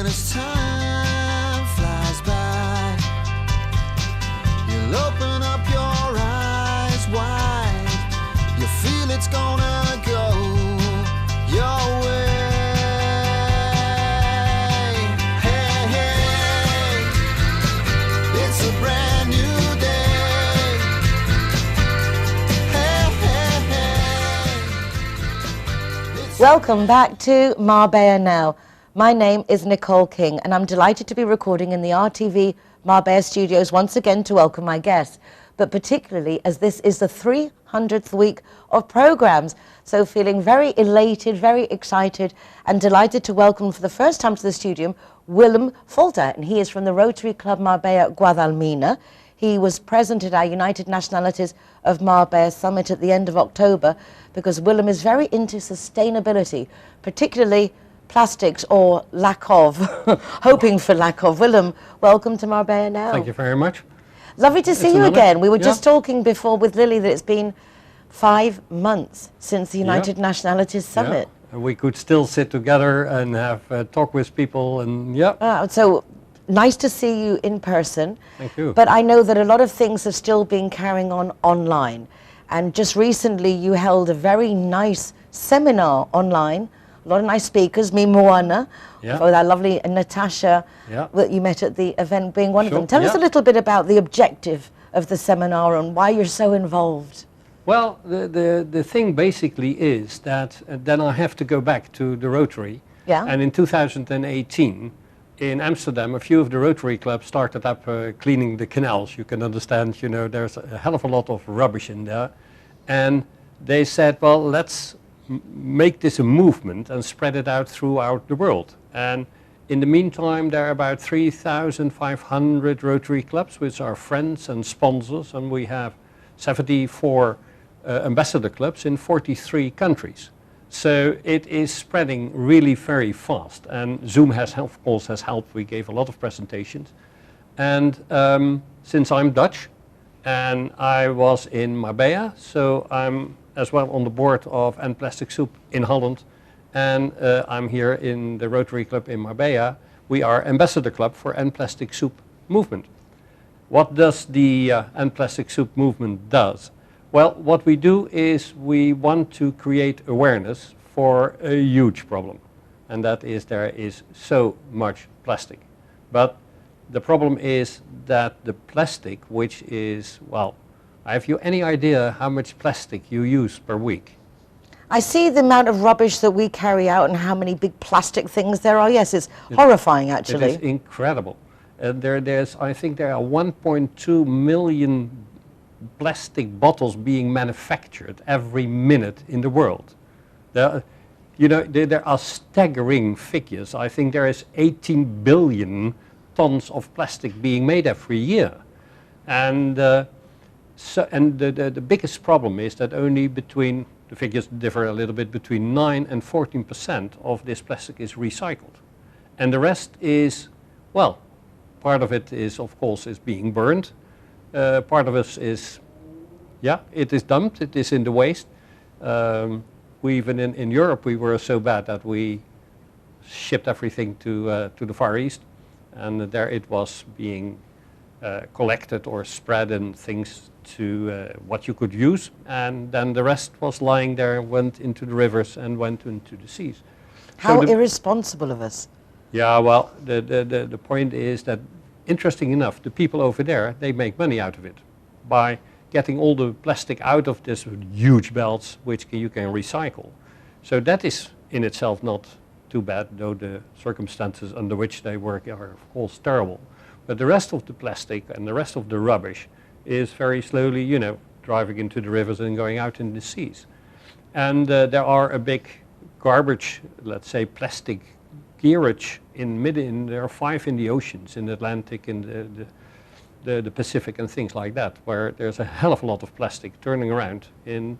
as time flies by, you'll open up your eyes wide. You feel it's gonna go your way. Hey, hey, it's a brand new day. Hey, hey, hey. Welcome back to Marbella Now. My name is Nicole King, and I'm delighted to be recording in the RTV Marbella studios once again to welcome my guests, but particularly as this is the 300th week of programs. So feeling very elated, very excited, and delighted to welcome for the first time to the studio Willem Folter, and he is from the Rotary Club Marbella Guadalmina. He was present at our United Nationalities of Marbella Summit at the end of October, because Willem is very into sustainability, particularly plastics or lack of, hoping for lack of. Willem, welcome to Marbella Now. Thank you very much. Lovely to see you again. We were just talking before with Lily that it's been 5 months since the United Nationalities Summit. And we could still sit together and have talk with people, and so nice to see you in person. Thank you. But I know that a lot of things have still been carrying on online. And just recently you held a very nice seminar online. A lot of nice speakers, me, Moana, with our lovely Natasha, that you met at the event being one of them. Tell us a little bit about the objective of the seminar and why you're so involved. Well, the thing basically is that then I have to go back to the Rotary. And in 2018, in Amsterdam, a few of the Rotary clubs started up cleaning the canals. You can understand, you know, there's a hell of a lot of rubbish in there. And they said, well, let's make this a movement and spread it out throughout the world. And in the meantime, there are about 3,500 Rotary clubs, which are friends and sponsors, and we have 74 ambassador clubs in 43 countries. So it is spreading really very fast, and Zoom of course has helped. We gave a lot of presentations, and since I'm Dutch and I was in Marbella, so I'm as well on the board of End Plastic Soup in Holland, and I'm here in the Rotary Club in Marbella. We are ambassador club for End Plastic Soup movement. What does the End Plastic Soup movement does? Well, what we do is we want to create awareness for a huge problem, and that is there is so much plastic. But the problem is that the plastic, which is, well, have you any idea how much plastic you use per week? I see the amount of rubbish that we carry out and how many big plastic things there are. Yes, it's horrifying, actually. It is incredible. I think there are 1.2 million plastic bottles being manufactured every minute in the world. There are staggering figures. I think there is 18 billion tons of plastic being made every year. And the biggest problem is that only between, the figures differ a little bit, between 9 and 14% of this plastic is recycled. And the rest is, well, part of it is, of course, is being burned. Part of it is, it is dumped, it is in the waste. Even in Europe, we were so bad that we shipped everything to the Far East, and there it was being collected or spread in things to what you could use, and then the rest was lying there, went into the rivers and went into the seas. How irresponsible of us. Yeah, well, the point is that, interesting enough, the people over there, they make money out of it by getting all the plastic out of this huge belts, which you can recycle. So that is in itself not too bad, though the circumstances under which they work are, of course, terrible. But the rest of the plastic and the rest of the rubbish is very slowly, you know, driving into the rivers and going out in the seas. And there are a big garbage, let's say, plastic gearage there are 5 in the oceans, in the Atlantic, in the Pacific and things like that, where there's a hell of a lot of plastic turning around in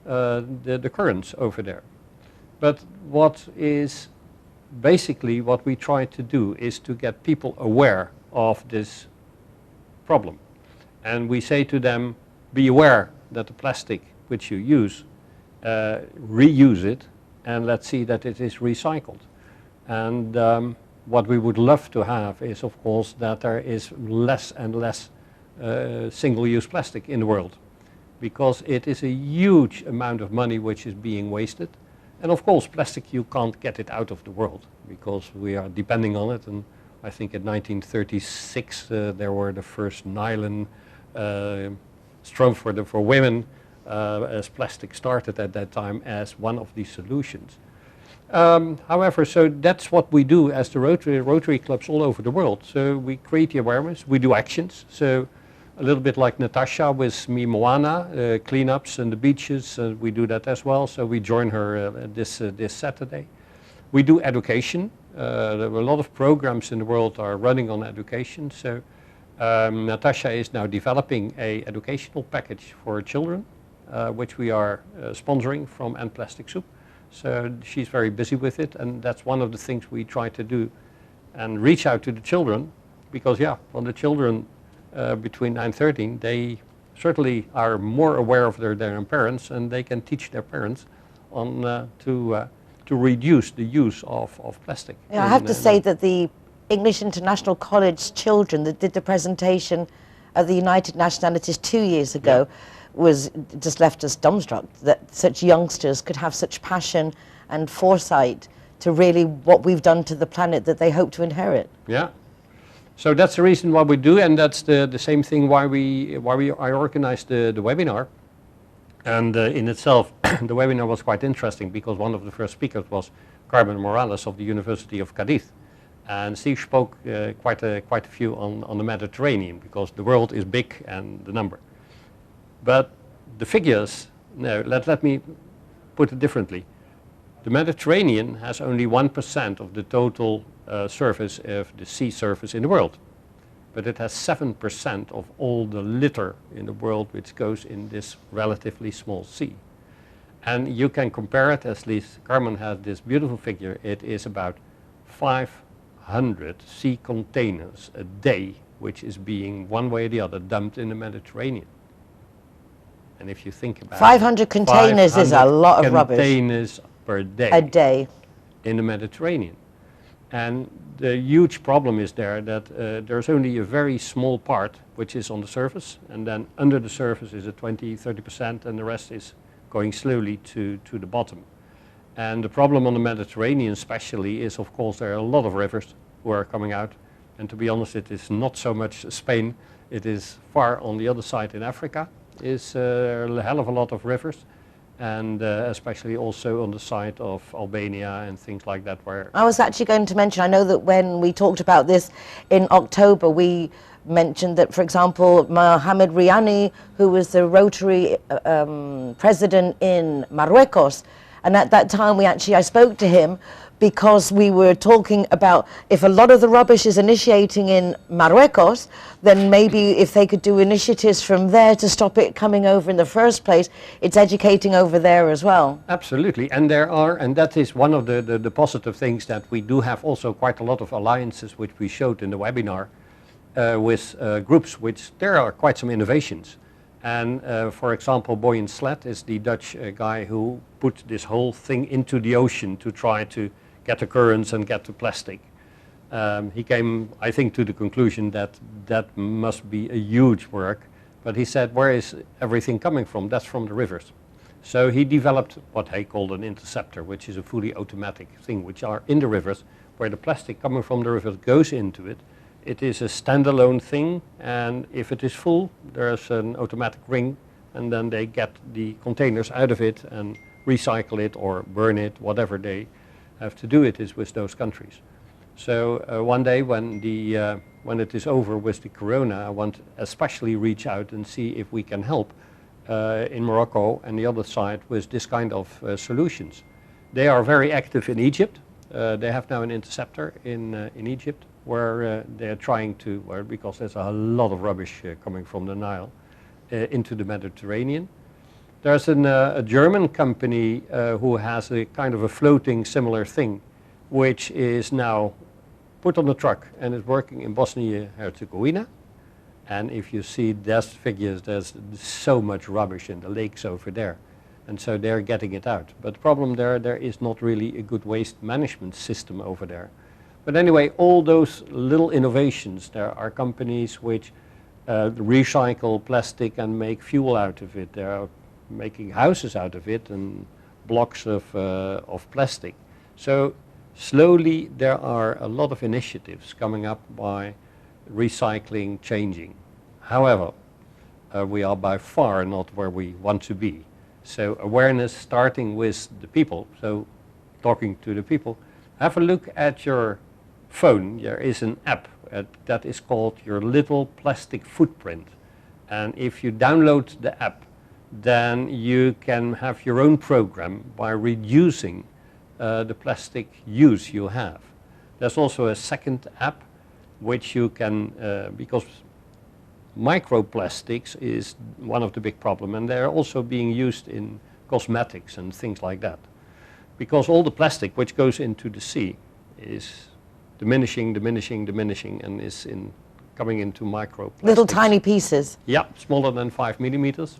the currents over there. But what is basically what we try to do is to get people aware of this problem. And we say to them, be aware that the plastic which you use, reuse it, and let's see that it is recycled. And what we would love to have is, of course, that there is less and less single-use plastic in the world, because it is a huge amount of money which is being wasted. And of course, plastic, you can't get it out of the world because we are depending on it. And I think in 1936 there were the first nylon straw for women, as plastic started at that time as one of the solutions. However, so that's what we do as the Rotary clubs all over the world. So we create the awareness, we do actions. So a little bit like Natasha with Me Moana, cleanups and the beaches, we do that as well. So we join her this Saturday. We do education. There are a lot of programs in the world are running on education. So Natasha is now developing an educational package for children, which we are sponsoring from End Plastic Soup. So she's very busy with it, and that's one of the things we try to do and reach out to the children, because well, the children between 9 and 13, they certainly are more aware of their parents, and they can teach their parents on to reduce the use of plastic. Yeah, I have to say that the English International College children that did the presentation at the United Nationalities 2 years ago was just left us dumbstruck that such youngsters could have such passion and foresight to really what we've done to the planet that they hope to inherit. Yeah. So that's the reason why we do, and that's the same thing why I organized the webinar. And in itself, the webinar was quite interesting because one of the first speakers was Carmen Morales of the University of Cadiz. And Steve spoke quite a few on the Mediterranean, because the world is big and the number. But the figures, no, let me put it differently. The Mediterranean has only 1% of the total surface of the sea surface in the world. But it has 7% of all the litter in the world which goes in this relatively small sea. And you can compare it, at least Carmen had this beautiful figure, it is about 500 sea containers a day which is being one way or the other dumped in the Mediterranean. And if you think about 500 containers is a lot of rubbish. Containers per day. A day. In the Mediterranean. And the huge problem is there that there's only a very small part which is on the surface, and then under the surface is a 20-30%, and the rest is going slowly to the bottom. And the problem on the Mediterranean especially is, of course, there are a lot of rivers who are coming out, and to be honest, it is not so much Spain, it is far on the other side in Africa, is a hell of a lot of rivers. And especially also on the side of Albania and things like that. Where I was actually going to mention, I know that when we talked about this in October, we mentioned that, for example, Mohamed Riani, who was the Rotary president in Marruecos, and at that time I spoke to him because we were talking about if a lot of the rubbish is initiating in Marruecos, then maybe if they could do initiatives from there to stop it coming over in the first place, it's educating over there as well. Absolutely, and there are, and that is one of the positive things, that we do have also quite a lot of alliances which we showed in the webinar with groups which there are quite some innovations. And for example, Boyan Slet is the Dutch guy who put this whole thing into the ocean to try to get the currents and get the plastic. He came, I think, to the conclusion that that must be a huge work, but he said, where is everything coming from? That's from the rivers. So he developed what he called an interceptor, which is a fully automatic thing, which are in the rivers, where the plastic coming from the rivers goes into it. It is a standalone thing, and if it is full, there's an automatic ring, and then they get the containers out of it and recycle it or burn it, whatever they have to do it is with those countries. So one day when it is over with the corona, I want to especially reach out and see if we can help in Morocco and the other side with this kind of solutions. They are very active in Egypt. They have now an interceptor in Egypt where they're trying to, because there's a lot of rubbish coming from the Nile into the Mediterranean. There's a German company who has a kind of a floating similar thing, which is now put on the truck and is working in Bosnia-Herzegovina. And if you see those figures, there's so much rubbish in the lakes over there. And so they're getting it out. But the problem there is not really a good waste management system over there. But anyway, all those little innovations, there are companies which recycle plastic and make fuel out of it. They are making houses out of it and blocks of plastic. So slowly there are a lot of initiatives coming up by recycling, changing. However, we are by far not where we want to be. So awareness starting with the people, so talking to the people. Have a look at your phone. There is an app that is called your little plastic footprint. And if you download the app, then you can have your own program by reducing the plastic use you have. There's also a second app which you can, because microplastics is one of the big problems, and they're also being used in cosmetics and things like that. Because all the plastic which goes into the sea is diminishing, and is coming into microplastics. Little tiny pieces. Yeah, smaller than 5 millimeters.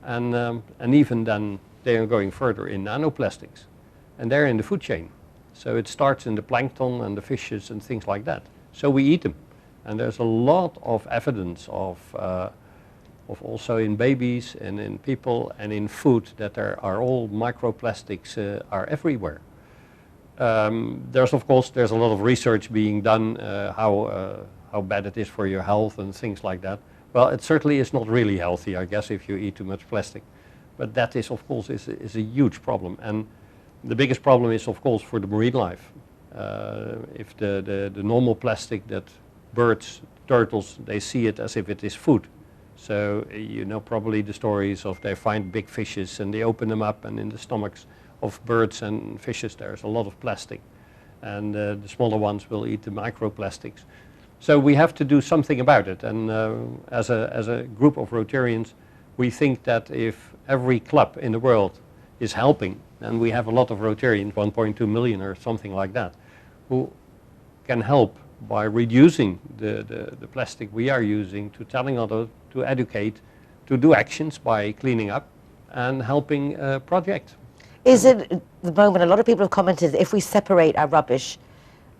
And even then they are going further in nanoplastics. And they're in the food chain. So it starts in the plankton and the fishes and things like that. So we eat them. And there's a lot of evidence of also in babies and in people and in food that there are all microplastics are everywhere. There's a lot of research being done how bad it is for your health and things like that. Well, it certainly is not really healthy, I guess, if you eat too much plastic. But that is, of course, is a huge problem. And the biggest problem is, of course, for the marine life. If the normal plastic that birds, turtles, they see it as if it is food. So you know probably the stories of they find big fishes and they open them up, and in the stomachs of birds and fishes there's a lot of plastic. And the smaller ones will eat the microplastics. So we have to do something about it. And as a group of Rotarians, we think that if every club in the world is helping, and we have a lot of Rotarians, 1.2 million or something like that, who can help by reducing the plastic we are using, to telling others, to educate, to do actions by cleaning up and helping a project. Is it, at the moment, a lot of people have commented that if we separate our rubbish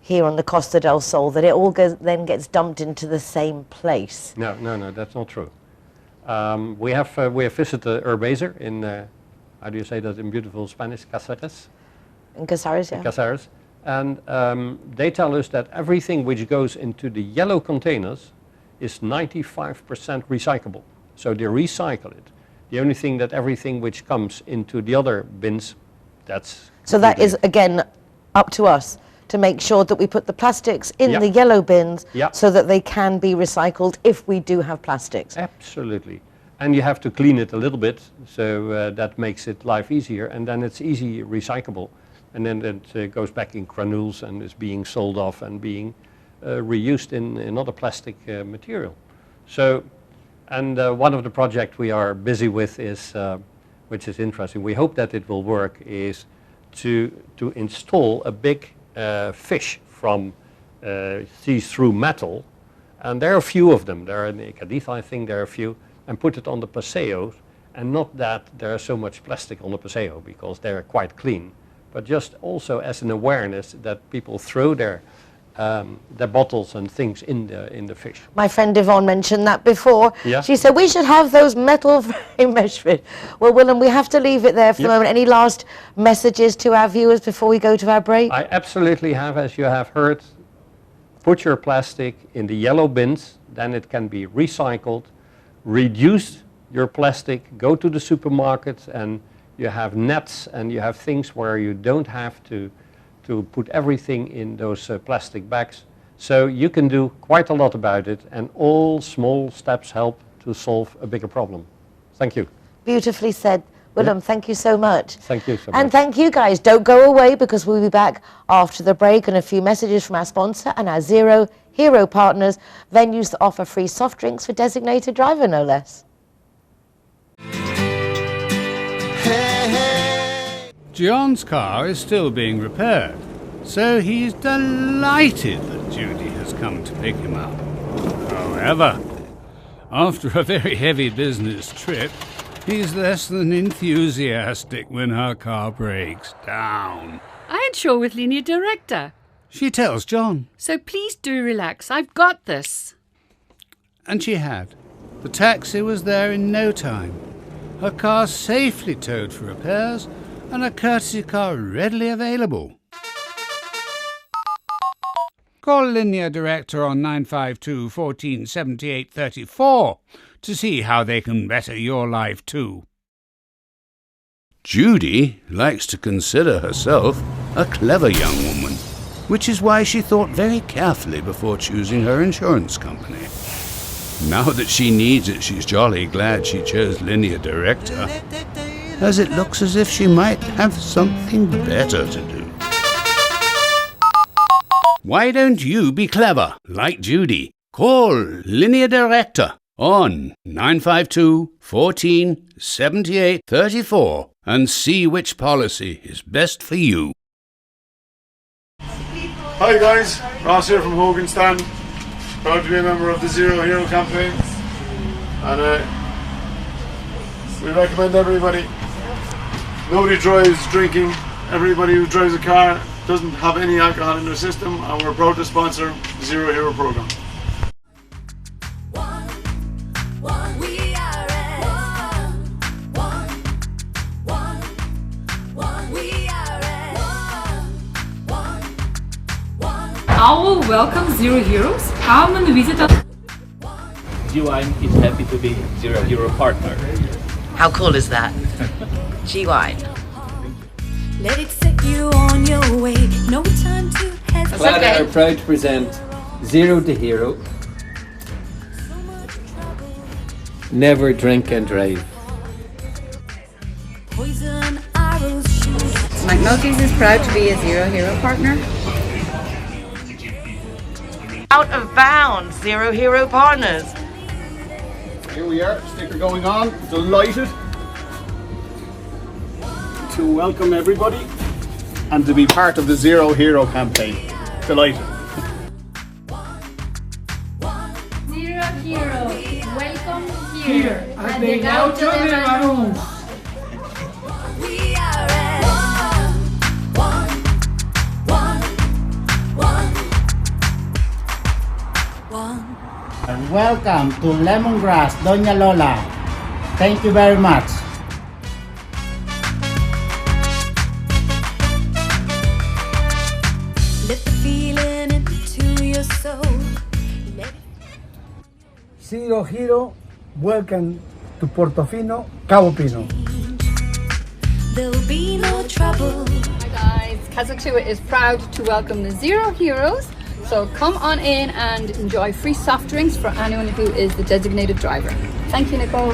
here on the Costa del Sol, that it all then gets dumped into the same place? No, that's not true. We have visited Urbaser in, how do you say that in beautiful Spanish, Caceres? In Caceres, yeah. In Caceres. And they tell us that everything which goes into the yellow containers is 95% recyclable. So they recycle it. The only thing that everything which comes into the other bins, that's... So that is, again, up to us to make sure that we put the plastics in the yellow bins so that they can be recycled if we do have plastics. Absolutely. And you have to clean it a little bit, so that makes it life easier, and then it's easy recyclable. And then it goes back in granules and is being sold off and being reused in another plastic material. So, and one of the projects we are busy with is, which is interesting, we hope that it will work, is to install a big fish from see-through metal. And there are a few of them. There are in Cadiz, I think there are a few, and put it on the paseos. And not that there is so much plastic on the paseo, because they're quite clean, but just also as an awareness that people throw their bottles and things in the fish. My friend Yvonne mentioned that before. Yeah. She said we should have those metal frame mesh fish. Well, Willem, we have to leave it there for the moment. Any last messages to our viewers before we go to our break? I absolutely have, as you have heard. Put your plastic in the yellow bins, then it can be recycled. Reduce your plastic, go to the supermarket, and you have nets and you have things where you don't have to put everything in those plastic bags. So you can do quite a lot about it, and all small steps help to solve a bigger problem. Thank you. Beautifully said. Willem, thank you so much. Thank you so much. And thank you guys. Don't go away, because we'll be back after the break and a few messages from our sponsor and our Zero Hero partners, venues that offer free soft drinks for designated driver, no less. John's car is still being repaired, so he's delighted that Judy has come to pick him up. However, after a very heavy business trip, he's less than enthusiastic when her car breaks down. I insure with Linear Director. She tells John. So please do relax. I've got this. And she had. The taxi was there in no time. Her car safely towed for repairs and a courtesy car readily available. Call Linear Director on 952 14 78 34 to see how they can better your life too. Judy likes to consider herself a clever young woman, which is why she thought very carefully before choosing her insurance company. Now that she needs it, she's jolly glad she chose Linear Director, as it looks as if she might have something better to do. Why don't you be clever, like Judy? Call Linear Director on 952 14 78 34 and see which policy is best for you. Hi guys, Ross here from Hogan Stand. Proud to be a member of the Zero Hero campaign, and we recommend everybody. Nobody drives drinking. Everybody who drives a car doesn't have any alcohol in their system, and we're proud to sponsor the Zero Hero program. Our welcome Zero Heroes. Come and visit us. G-Wine is happy to be Zero Hero partner. How cool is that? G-Wine. Let it set you on your way. No time to hesitate. Clara are proud to present Zero the Hero. Never drink and drive. Poison arrows shoot. McNulty's is proud to be a Zero Hero partner. Out of bounds, Zero Hero partners. Here we are, sticker going on, delighted to welcome everybody and to be part of the Zero Hero campaign. Delighted. Zero Heroes, welcome here at the Gaucho de Barón. We are at one. And welcome to Lemongrass, Doña Lola. Thank you very much. Let the feeling into your soul. Zero Hero, welcome to Portofino, Cabo Pino. There'll be no trouble. Hi guys, Kazatua is proud to welcome the Zero Heroes. So come on in and enjoy free soft drinks for anyone who is the designated driver. Thank you, Nicole.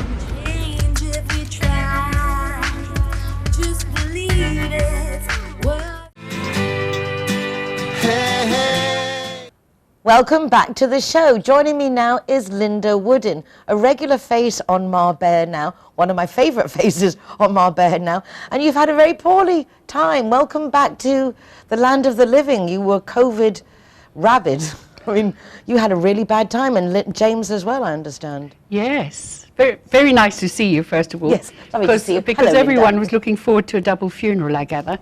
Welcome back to the show. Joining me now is Linda Wooden, a regular face on Marbella Now, one of my favourite faces on Marbella Now, and you've had a very poorly time. Welcome back to the land of the living. You were COVID rabid. I mean, you had a really bad time, and James as well, I understand. Yes. Very, very nice to see you, first of all. Yes, lovely to see you. Because Hello, everyone Linda. was looking forward to a double funeral, I gather.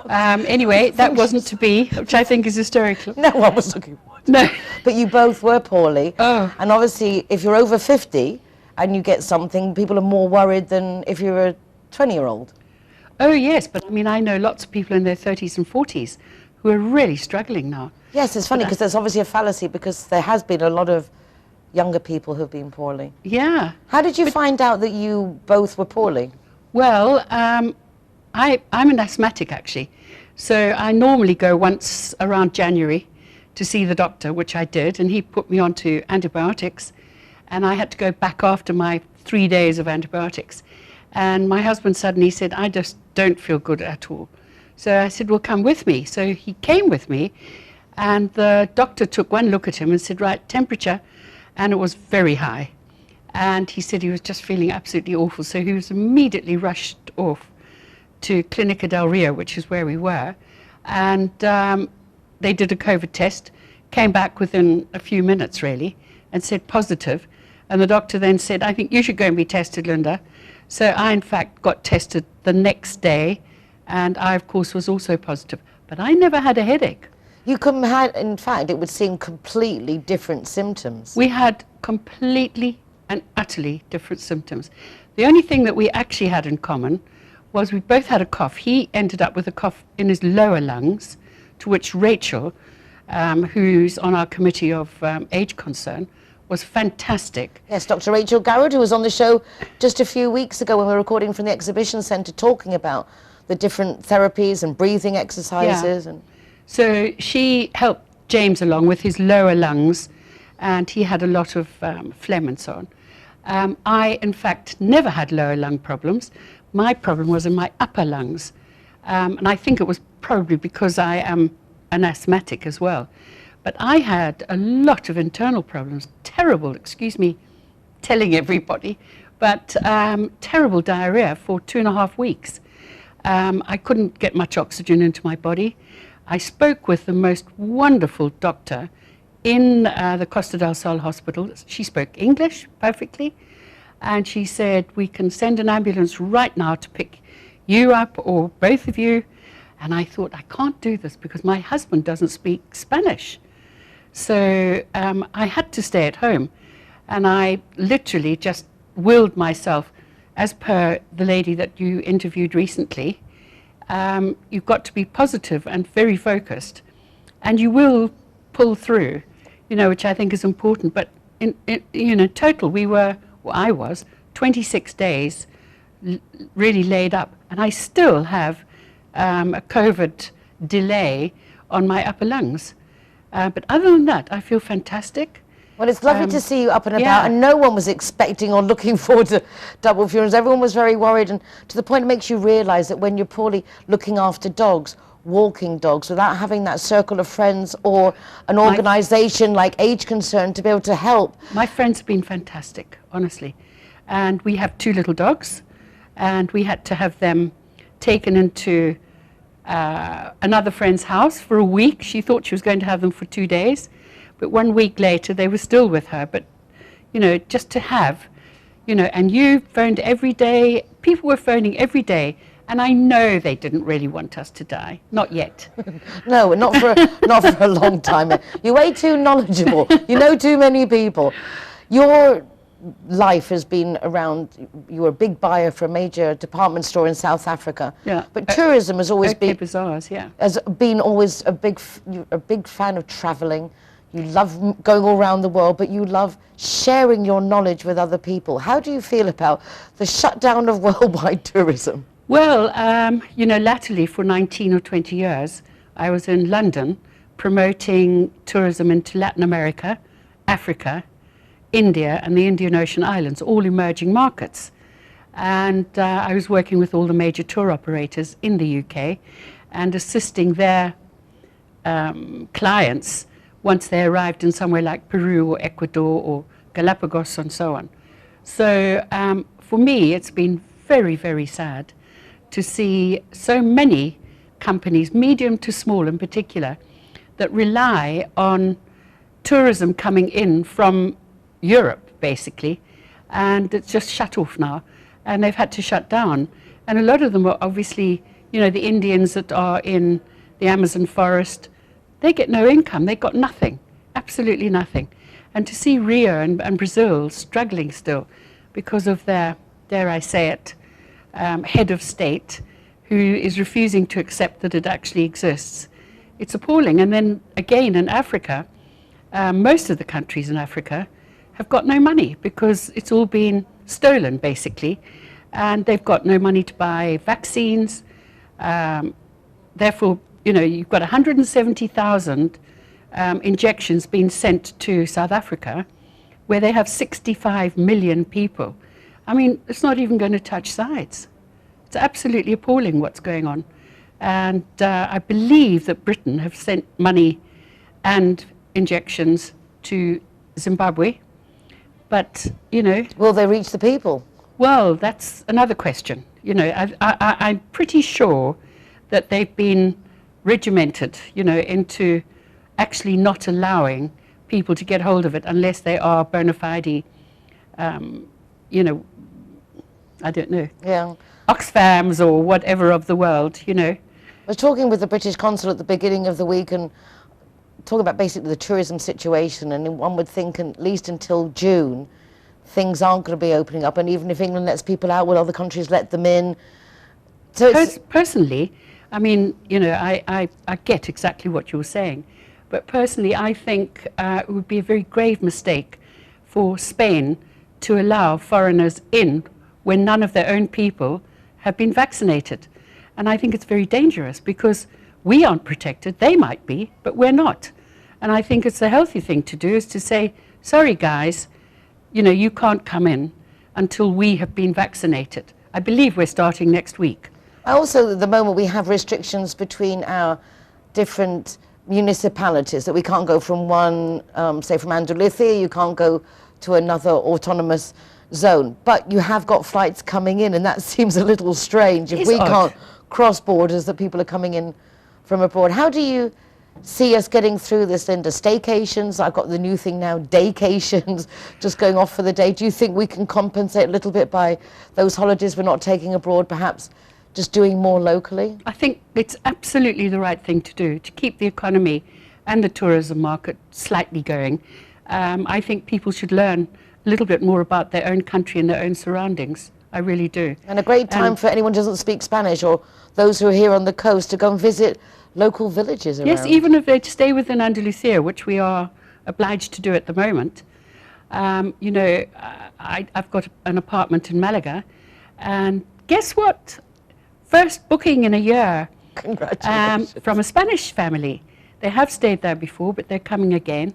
Anyway, that wasn't to be, which I think is hysterical. No one was looking forward to No. But you both were poorly. Oh. And obviously, if you're over 50 and you get something, people are more worried than if you're a 20-year-old. Oh, yes, but I mean, I know lots of people in their 30s and 40s who are really struggling now. Yes, it's funny because there's obviously a fallacy because there has been a lot of younger people who've been poorly. Yeah. How did you find out that you both were poorly? Well, I'm an asthmatic, actually. So I normally go once around January to see the doctor, which I did, and he put me onto antibiotics. And I had to go back after my 3 days of antibiotics. And my husband suddenly said, I just don't feel good at all. So I said, well, come with me. So he came with me, and the doctor took one look at him and said, right, temperature, and it was very high. And he said he was just feeling absolutely awful. So he was immediately rushed off to Clinica del Rio, which is where we were. And they did a COVID test, came back within a few minutes, really, and said positive. And the doctor then said, I think you should go and be tested, Linda. So I, in fact, got tested the next day, and I, of course, was also positive. But I never had a headache. You had, in fact, it would seem completely different symptoms. We had completely and utterly different symptoms. The only thing that we actually had in common was we both had a cough. He ended up with a cough in his lower lungs, to which Rachel, who's on our committee of age concern, was fantastic. Yes, Dr. Rachel Garrett, who was on the show just a few weeks ago when we were recording from the exhibition centre, talking about the different therapies and breathing exercises. Yeah. So she helped James along with his lower lungs, and he had a lot of phlegm and so on. I, in fact, never had lower lung problems. My problem was in my upper lungs, and I think it was probably because I am an asthmatic as well. But I had a lot of internal problems, terrible, excuse me telling everybody, but terrible diarrhea for 2.5 weeks. I couldn't get much oxygen into my body. I spoke with the most wonderful doctor in the Costa del Sol hospital. She spoke English perfectly, and she said, we can send an ambulance right now to pick you up or both of you. And I thought, I can't do this because my husband doesn't speak Spanish. So I had to stay at home, and I literally just willed myself, as per the lady that you interviewed recently, you've got to be positive and very focused, and you will pull through, you know, which I think is important. But in total, I was 26 days really laid up, and I still have a COVID delay on my upper lungs. But other than that, I feel fantastic. Well, it's lovely to see you up and about, yeah. and no one was expecting or looking forward to double funerals. Everyone was very worried, and to the point it makes you realise that when you're poorly looking after dogs, walking dogs, without having that circle of friends or an organisation like Age Concern to be able to help. My friends have been fantastic, honestly. And we have 2 little dogs, and we had to have them taken into another friend's house for a week. She thought she was going to have them for 2 days. But 1 week later, they were still with her. But, you know, just to have, you know, and you phoned every day. People were phoning every day. And I know they didn't really want us to die. Not yet. No, not for a long time. You're way too knowledgeable. You know too many people. Your life has been around, you were a big buyer for a major department store in South Africa. Yeah. But tourism has always been... Bazaars, yeah. Has been always a big fan of travelling. You love going all around the world, but you love sharing your knowledge with other people. How do you feel about the shutdown of worldwide tourism? Well, you know, latterly for 19 or 20 years, I was in London promoting tourism into Latin America, Africa, India, and the Indian Ocean Islands, all emerging markets. And I was working with all the major tour operators in the UK and assisting their clients once they arrived in somewhere like Peru or Ecuador or Galapagos and so on. So for me, it's been very, very sad to see so many companies, medium to small in particular, that rely on tourism coming in from Europe, basically, and it's just shut off now, and they've had to shut down. And a lot of them are obviously, you know, the Indians that are in the Amazon forest, they get no income, they got nothing, absolutely nothing. And to see Rio and Brazil struggling still because of their, dare I say it, head of state who is refusing to accept that it actually exists, it's appalling. And then again in Africa, most of the countries in Africa have got no money because it's all been stolen basically, and they've got no money to buy vaccines. Therefore, you know, you've got 170,000 injections being sent to South Africa, where they have 65 million people. I mean, it's not even going to touch sides. It's absolutely appalling what's going on. And I believe that Britain have sent money and injections to Zimbabwe. But, you know... Will they reach the people? Well, that's another question. You know, I'm pretty sure that they've been regimented, you know, into actually not allowing people to get hold of it unless they are bona fide, you know, I don't know. Yeah. Oxfams or whatever of the world, you know. I was talking with the British consul at the beginning of the week, and talking about basically the tourism situation, and one would think at least until June, things aren't going to be opening up. And even if England lets people out, will other countries let them in? So personally, I mean, you know, I get exactly what you're saying. But personally, I think it would be a very grave mistake for Spain to allow foreigners in when none of their own people have been vaccinated. And I think it's very dangerous because we aren't protected. They might be, but we're not. And I think it's a healthy thing to do is to say, sorry guys, you know, you can't come in until we have been vaccinated. I believe we're starting next week. Also, at the moment, we have restrictions between our different municipalities, that we can't go from one, say from Andalusia, you can't go to another autonomous zone. But you have got flights coming in, and that seems a little strange. If we can't cross borders, that people are coming in from abroad. How do you see us getting through this, Linda? Staycations, I've got the new thing now, daycations, just going off for the day. Do you think we can compensate a little bit by those holidays we're not taking abroad, perhaps just doing more locally? I think it's absolutely the right thing to do to keep the economy and the tourism market slightly going. I think people should learn a little bit more about their own country and their own surroundings. I really do. And a great time for anyone who doesn't speak Spanish or those who are here on the coast to go and visit local villages around. Yes, even if they stay within Andalusia, which we are obliged to do at the moment. You know, I've got an apartment in Malaga, and guess what? First booking in a year. Congratulations. From a Spanish family. They have stayed there before, but they're coming again.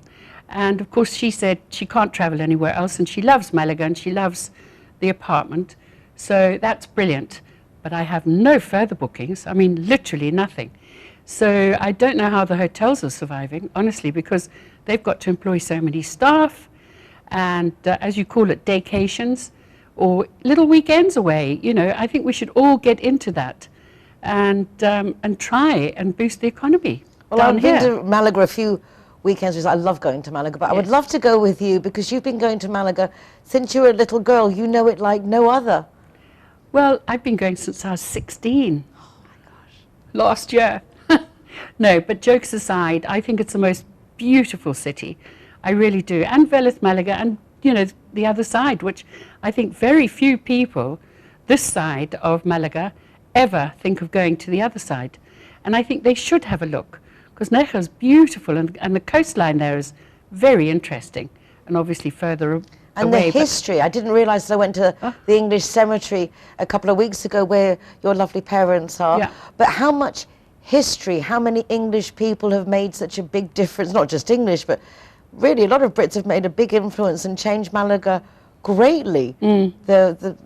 And of course, she said she can't travel anywhere else, and she loves Malaga, and she loves the apartment. So that's brilliant. But I have no further bookings. I mean, literally nothing. So I don't know how the hotels are surviving, honestly, because they've got to employ so many staff, and as you call it, daycations, or little weekends away. You know, I think we should all get into that and try and boost the economy. Well, I've been to Malaga a few weekends because I love going to Malaga, but I would love to go with you because you've been going to Malaga since you were a little girl. You know it like no other. Well, I've been going since I was 16. Oh my gosh. Last year. No, but jokes aside, I think it's the most beautiful city. I really do. And Vélez Malaga, and you know, the other side, which I think very few people this side of Malaga ever think of going to the other side. And I think they should have a look, because Neja is beautiful, and the coastline there is very interesting, and obviously further away. And the history, I didn't realise I went to the English cemetery a couple of weeks ago where your lovely parents are. Yeah. But how much history, how many English people have made such a big difference, not just English, but really a lot of Brits have made a big influence and changed Malaga greatly. The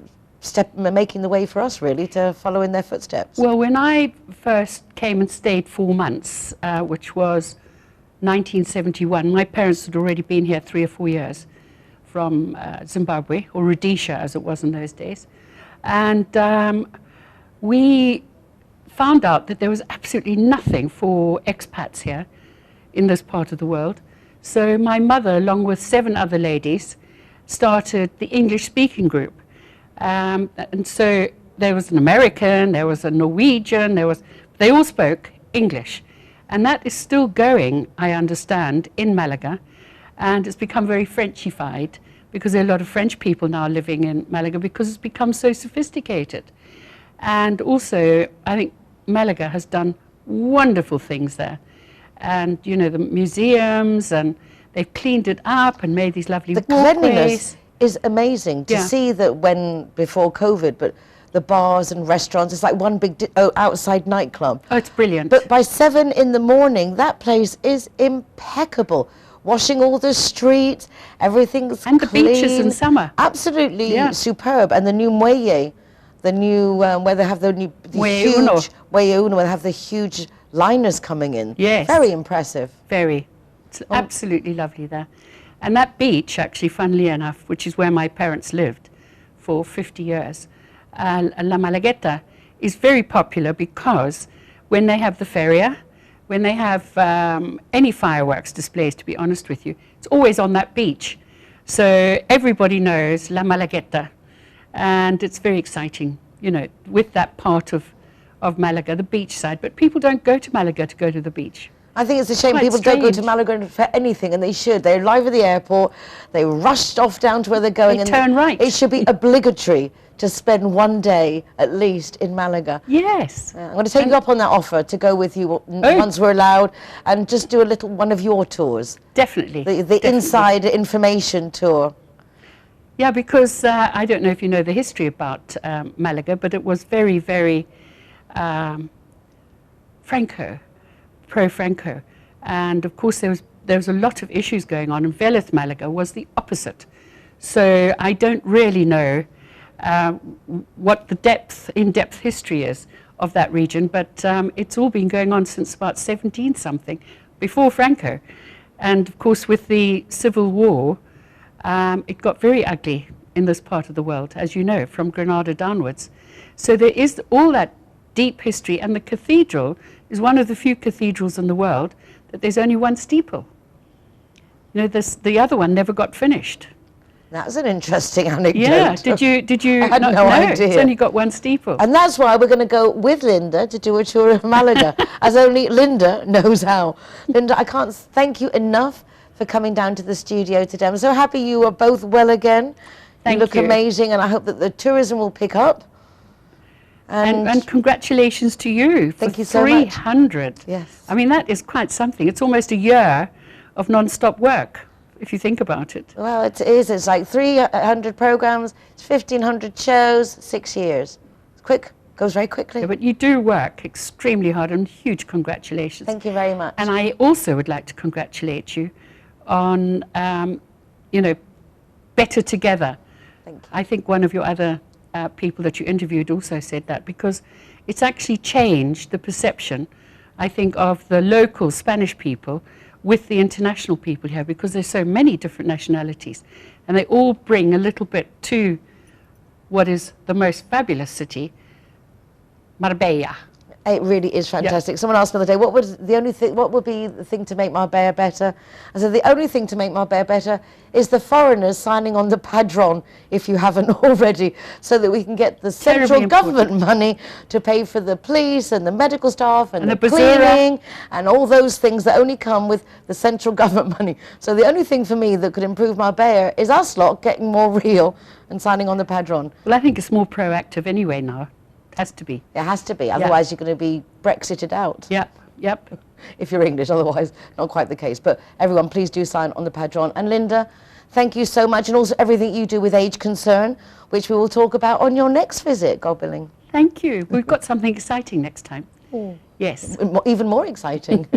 step making the way for us really to follow in their footsteps. Well, when I first came and stayed 4 months, which was 1971, my parents had already been here 3 or 4 years from Zimbabwe, or Rhodesia as it was in those days. And we found out that there was absolutely nothing for expats here in this part of the world. So my mother, along with 7 other ladies, started the English-speaking group. And so there was an American, there was a Norwegian, they all spoke English. And that is still going, I understand, in Malaga. And it's become very Frenchified because there are a lot of French people now living in Malaga because it's become so sophisticated. And also, I think Malaga has done wonderful things there. And, you know, the museums, and they've cleaned it up and made these lovely walkways. The cleanliness is amazing to see that when, before COVID, but the bars and restaurants, it's like one big outside nightclub. Oh, it's brilliant. But by 7 in the morning, that place is impeccable. Washing all the streets, everything's and clean. The beaches in summer. Absolutely superb. And the new muelle, the new, where they have the new, huge, Muelle Uno, where they have the huge liners coming in. Yes. Very impressive. Very. It's absolutely lovely there. And that beach, actually, funnily enough, which is where my parents lived for 50 years, La Malagueta, is very popular because when they have the feria, when they have any fireworks displays, to be honest with you, it's always on that beach. So everybody knows La Malagueta. And it's very exciting, you know, with that part of Malaga, the beach side. But people don't go to Malaga to go to the beach. I think it's a shame Quite people don't go to strange. Malaga for anything, and they should. They arrive at the airport, they rushed off down to where they're going. They and turn right. It should be obligatory to spend one day at least in Malaga. Yes. I'm going to take you up on that offer to go with you once we're allowed, and just do a little one of your tours. Definitely. The definitely. inside information tour. Yeah, because I don't know if you know the history about Malaga, but it was very, very Franco, pro-Franco. And of course there was a lot of issues going on, and Vélez Malaga was the opposite. So I don't really know what the in-depth history is of that region, but it's all been going on since about 17-something, before Franco. And of course with the Civil War, it got very ugly in this part of the world, as you know, from Granada downwards. So there is all that deep history, and the cathedral is one of the few cathedrals in the world that there's only one steeple. You know, the other one never got finished. That's an interesting anecdote. Yeah, did you I had not no know? idea. It's only got one steeple. And that's why we're going to go with Linda to do a tour of Malaga, as only Linda knows how. Linda, I can't thank you enough for coming down to the studio today. I'm so happy you are both well again. Thank you look you. amazing, and I hope that the tourism will pick up. And congratulations to you for Thank you so much. 300. Yes. I mean, that is quite something. It's almost a year of non-stop work, if you think about it. Well, it is. It's like 300 programs, it's 1,500 shows, 6 years. It's quick, goes very quickly. Yeah, but you do work extremely hard, and huge congratulations. Thank you very much. And I also would like to congratulate you on, you know, Better Together. Thank you. I think one of your other people that you interviewed also said that, because it's actually changed the perception, I think, of the local Spanish people with the international people here, because there's so many different nationalities, and they all bring a little bit to what is the most fabulous city, Marbella. It really is fantastic. Someone asked me the other day, what would be the thing to make Marbella better? I said, the only thing to make Marbella better is the foreigners signing on the padron, if you haven't already, so that we can get the central government money to pay for the police and the medical staff and the cleaning and all those things that only come with the central government money. So the only thing for me that could improve Marbella is us lot getting more real and signing on the padron. Well, I think it's more proactive anyway now. Has to be. It has to be, otherwise you're going to be Brexited out. Yep. If you're English, otherwise not quite the case. But everyone, please do sign on the padron. And Linda, thank you so much, and also everything you do with Age Concern, which we will talk about on your next visit, God willing. Thank you. We've got something exciting next time. Yes. Even more exciting.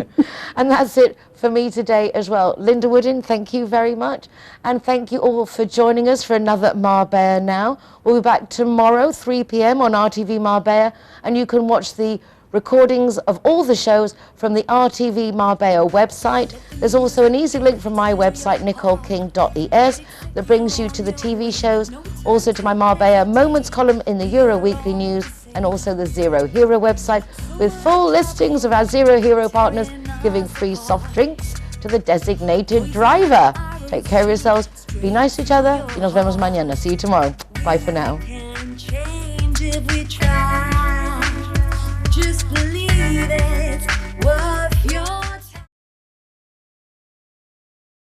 And that's it for me today as well. Linda Woodin, thank you very much. And thank you all for joining us for another Marbella Now. We'll be back tomorrow, 3 p.m. on RTV Marbella. And you can watch the recordings of all the shows from the RTV Marbella website. There's also an easy link from my website, nicoleking.es, that brings you to the TV shows, also to my Marbella Moments column in the Euro Weekly News, and also the Zero Hero website with full listings of our Zero Hero partners giving free soft drinks to the designated driver. Take care of yourselves, be nice to each other, y nos vemos mañana. See you tomorrow. Bye for now. Just believe it.